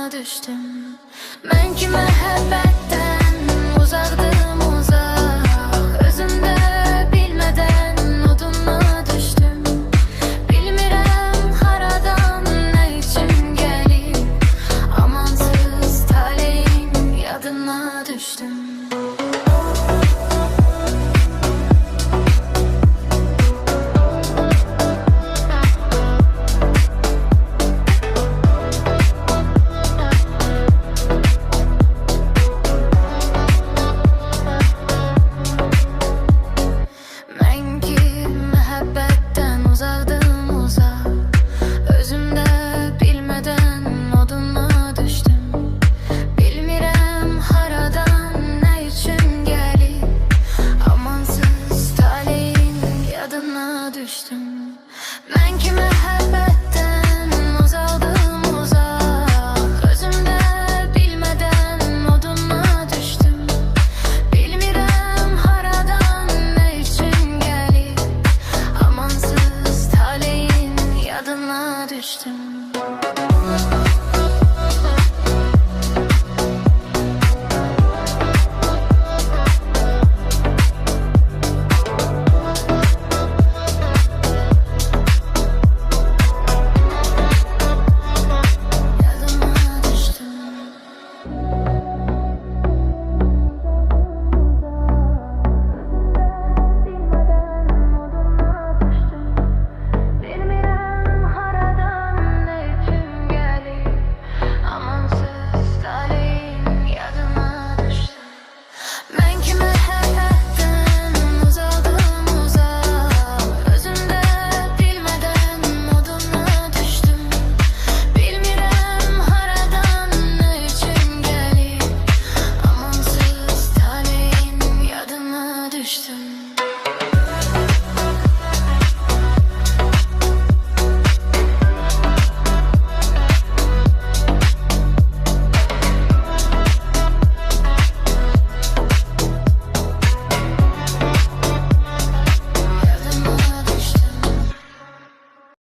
yadına düştüm. Ben ki məhəbbətdən uzaqdım uzaq, özümdə bilmədən oduna düştüm. Bilmirəm haradan nə üçün gəlib, amansız taleyin yadına düştüm. Ben ki məhəbbətdən uzaqdım uzaq, özümdə bilmədən oduna düştüm. Bilmirəm haradan nə üçün gəlib, amansız taleyin yadına düştüm.